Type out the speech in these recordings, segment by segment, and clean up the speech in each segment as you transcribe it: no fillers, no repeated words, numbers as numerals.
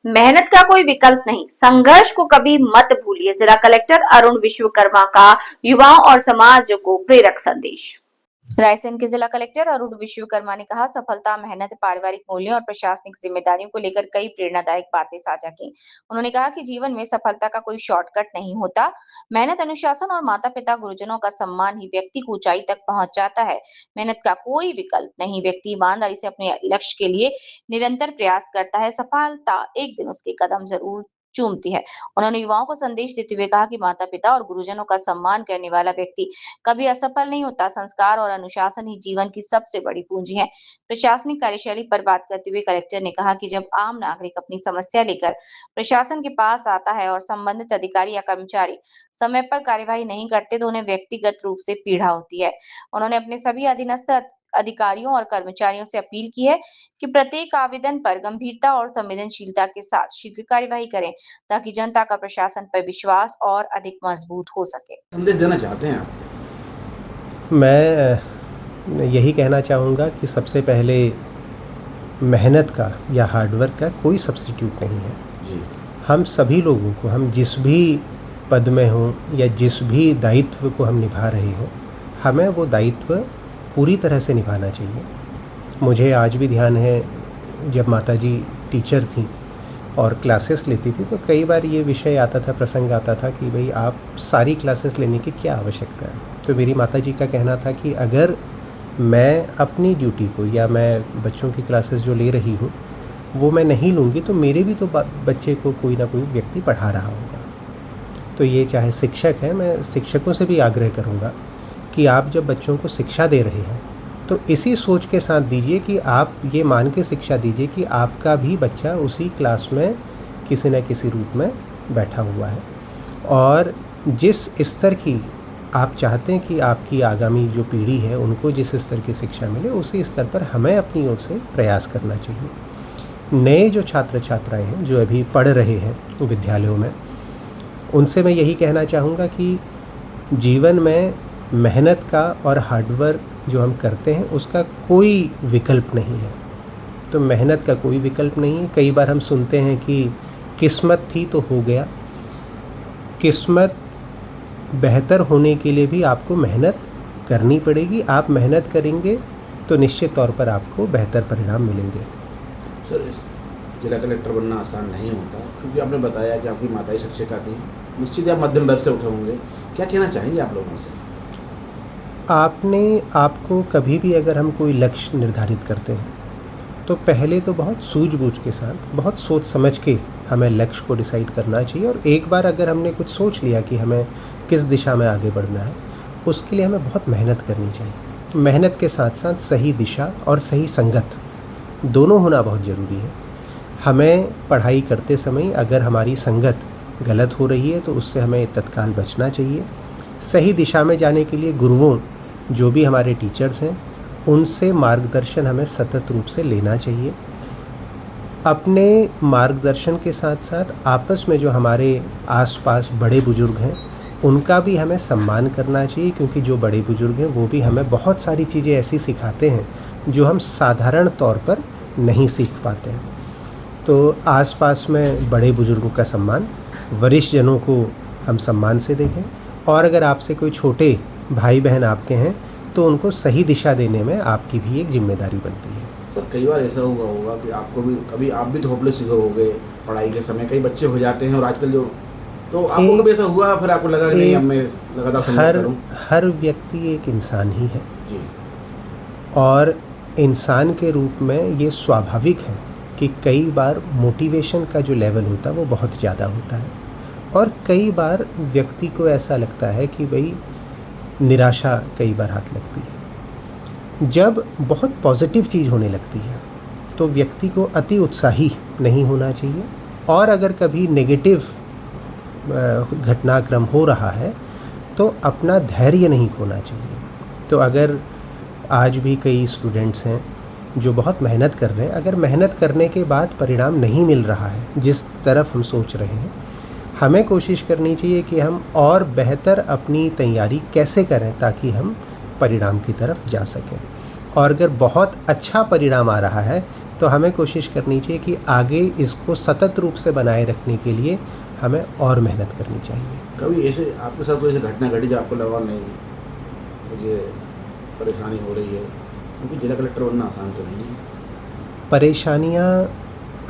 मेहनत का कोई विकल्प नहीं, संघर्ष को कभी मत भूलिए। जिला कलेक्टर अरुण विश्वकर्मा का युवाओं और समाज को प्रेरक संदेश। रायसेन के जिला कलेक्टर अरुण विश्वकर्मा ने कहा, सफलता, मेहनत, पारिवारिक मूल्यों और प्रशासनिक जिम्मेदारियों को लेकर कई प्रेरणादायक बातें साझा की। उन्होंने कहा कि जीवन में सफलता का कोई शॉर्टकट नहीं होता। मेहनत, अनुशासन और माता पिता, गुरुजनों का सम्मान ही व्यक्ति को ऊंचाई तक पहुंचाता है। मेहनत का कोई विकल्प नहीं। व्यक्ति ईमानदारी से अपने लक्ष्य के लिए निरंतर प्रयास करता है, सफलता एक दिन उसके कदम जरूर चूमती है। उन्होंने युवाओं को संदेश देते हुए कहा कि माता पिता और गुरुजनों का सम्मान करने वाला व्यक्ति कभी असफल नहीं होता। संस्कार और अनुशासन ही जीवन की सबसे बड़ी पूंजी है। प्रशासनिक कार्यशैली पर बात करते हुए कलेक्टर ने कहा कि जब आम नागरिक अपनी समस्या लेकर प्रशासन के पास आता है और संबंधित अधिकारी या कर्मचारी समय पर कार्यवाही नहीं करते तो उन्हें व्यक्तिगत रूप से पीड़ा होती है। उन्होंने अपने सभी अधीनस्थ अधिकारियों और कर्मचारियों से अपील की है कि प्रत्येक आवेदन पर गंभीरता और संवेदनशीलता के साथ शीघ्र कार्यवाही करें, ताकि जनता का प्रशासन पर विश्वास और अधिक मजबूत हो सके। संदेश देना चाहते हैं आप? मैं यही कहना चाहूँगा कि सबसे पहले मेहनत का या हार्डवर्क का कोई सब्स्टिट्यूट नहीं है। जी। हम सभी लोगों को, हम जिस भी पद में हों या जिस भी दायित्व को हम निभा रहे हों, हमें वो दायित्व पूरी तरह से निभाना चाहिए। मुझे आज भी ध्यान है, जब माताजी टीचर थीं और क्लासेस लेती थी तो कई बार ये विषय आता था, प्रसंग आता था कि भाई आप सारी क्लासेस लेने की क्या आवश्यकता है। तो मेरी माताजी का कहना था कि अगर मैं अपनी ड्यूटी को या मैं बच्चों की क्लासेस जो ले रही हूँ वो मैं नहीं लूँगी तो मेरे भी तो बच्चे को कोई ना कोई व्यक्ति पढ़ा रहा होगा। तो ये चाहे शिक्षक है, मैं शिक्षकों से भी आग्रह करूँगा कि आप जब बच्चों को शिक्षा दे रहे हैं तो इसी सोच के साथ दीजिए कि आप ये मान के शिक्षा दीजिए कि आपका भी बच्चा उसी क्लास में किसी न किसी रूप में बैठा हुआ है, और जिस स्तर की आप चाहते हैं कि आपकी आगामी जो पीढ़ी है उनको जिस स्तर की शिक्षा मिले, उसी स्तर पर हमें अपनी ओर से प्रयास करना चाहिए। नए जो छात्र छात्राएं हैं जो अभी पढ़ रहे हैं विद्यालयों में, उनसे मैं यही कहना चाहूँगा कि जीवन में मेहनत का और हार्डवर्क जो हम करते हैं उसका कोई विकल्प नहीं है। तो मेहनत का कोई विकल्प नहीं है। कई बार हम सुनते हैं कि किस्मत थी तो हो गया। किस्मत बेहतर होने के लिए भी आपको मेहनत करनी पड़ेगी। आप मेहनत करेंगे तो निश्चित तौर पर आपको बेहतर परिणाम मिलेंगे। सर, इस जिला कलेक्टर बनना आसान नहीं होता, क्योंकि आपने बताया कि आपकी माताजी शिक्षिका थी, निश्चित आप मध्यम वर्ग से उठे होंगे। क्या कहना चाहेंगे आप लोगों से? आपको कभी भी अगर हम कोई लक्ष्य निर्धारित करते हैं तो पहले तो बहुत सूझबूझ के साथ, बहुत सोच समझ के हमें लक्ष्य को डिसाइड करना चाहिए। और एक बार अगर हमने कुछ सोच लिया कि हमें किस दिशा में आगे बढ़ना है, उसके लिए हमें बहुत मेहनत करनी चाहिए। मेहनत के साथ साथ सही दिशा और सही संगत दोनों होना बहुत ज़रूरी है। हमें पढ़ाई करते समय अगर हमारी संगत गलत हो रही है तो उससे हमें तत्काल बचना चाहिए। सही दिशा में जाने के लिए गुरुओं, जो भी हमारे टीचर्स हैं, उनसे मार्गदर्शन हमें सतत रूप से लेना चाहिए। अपने मार्गदर्शन के साथ साथ आपस में जो हमारे आसपास बड़े बुजुर्ग हैं उनका भी हमें सम्मान करना चाहिए, क्योंकि जो बड़े बुजुर्ग हैं वो भी हमें बहुत सारी चीज़ें ऐसी सिखाते हैं जो हम साधारण तौर पर नहीं सीख पाते हैं। तो आसपास में बड़े बुजुर्गों का सम्मान, वरिष्ठ जनों को हम सम्मान से देखें, और अगर आपसे कोई छोटे भाई बहन आपके हैं तो उनको सही दिशा देने में आपकी भी एक जिम्मेदारी बनती है। सर, कई बार ऐसा हुआ होगा कि आपको भी कभी आप भी तो होपलेस हो गए पढ़ाई के समय, कई बच्चे हो जाते हैं और आजकल जो, तो आपको कभी ऐसा हुआ फिर आपको लगा कि नहीं अब मैं लगातार संघर्ष करूं? हर व्यक्ति एक इंसान ही है जी। और इंसान के रूप में ये स्वाभाविक है कि कई बार मोटिवेशन का जो लेवल होता है वो बहुत ज़्यादा होता है, और कई बार व्यक्ति को ऐसा लगता है कि भाई निराशा कई बार हाथ लगती है। जब बहुत पॉजिटिव चीज़ होने लगती है तो व्यक्ति को अति उत्साही नहीं होना चाहिए, और अगर कभी नेगेटिव घटनाक्रम हो रहा है तो अपना धैर्य नहीं खोना चाहिए। तो अगर आज भी कई स्टूडेंट्स हैं जो बहुत मेहनत कर रहे हैं, अगर मेहनत करने के बाद परिणाम नहीं मिल रहा है जिस तरफ हम सोच रहे हैं, हमें कोशिश करनी चाहिए कि हम और बेहतर अपनी तैयारी कैसे करें ताकि हम परिणाम की तरफ जा सकें। और अगर बहुत अच्छा परिणाम आ रहा है तो हमें कोशिश करनी चाहिए कि आगे इसको सतत रूप से बनाए रखने के लिए हमें और मेहनत करनी चाहिए। कभी ऐसे आपके साथ कोई ऐसी घटना घटी जो आपको लगा नहीं मुझे परेशानी हो रही है, क्योंकि जिला कलेक्टर बनना आसान तो नहीं है। परेशानियाँ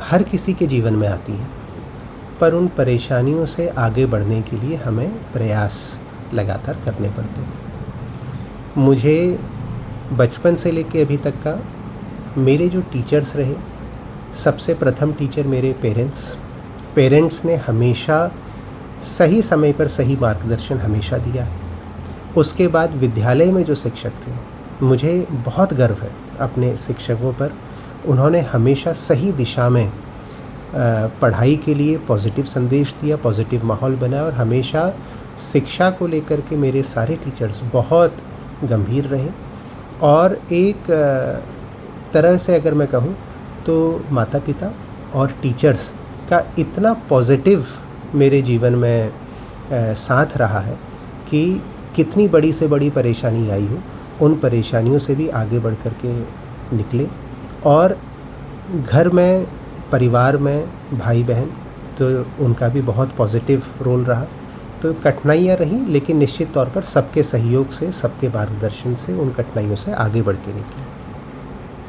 हर किसी के जीवन में आती हैं, पर उन परेशानियों से आगे बढ़ने के लिए हमें प्रयास लगातार करने पड़ते हैं। मुझे बचपन से लेके अभी तक का मेरे जो टीचर्स रहे, सबसे प्रथम टीचर मेरे पेरेंट्स ने हमेशा सही समय पर सही मार्गदर्शन हमेशा दिया है। उसके बाद विद्यालय में जो शिक्षक थे, मुझे बहुत गर्व है अपने शिक्षकों पर। उन्होंने हमेशा सही दिशा में पढ़ाई के लिए पॉजिटिव संदेश दिया, पॉजिटिव माहौल बनाया और हमेशा शिक्षा को लेकर के मेरे सारे टीचर्स बहुत गंभीर रहे। और एक तरह से अगर मैं कहूँ तो माता पिता और टीचर्स का इतना पॉजिटिव मेरे जीवन में साथ रहा है कि कितनी बड़ी से बड़ी परेशानी आई हो, उन परेशानियों से भी आगे बढ़ कर के निकले। और घर में, परिवार में भाई बहन, तो उनका भी बहुत पॉजिटिव रोल रहा। तो कठिनाइयाँ रहीं, लेकिन निश्चित तौर पर सबके सहयोग से, सबके मार्गदर्शन से उन कठिनाइयों से आगे बढ़ के निकले।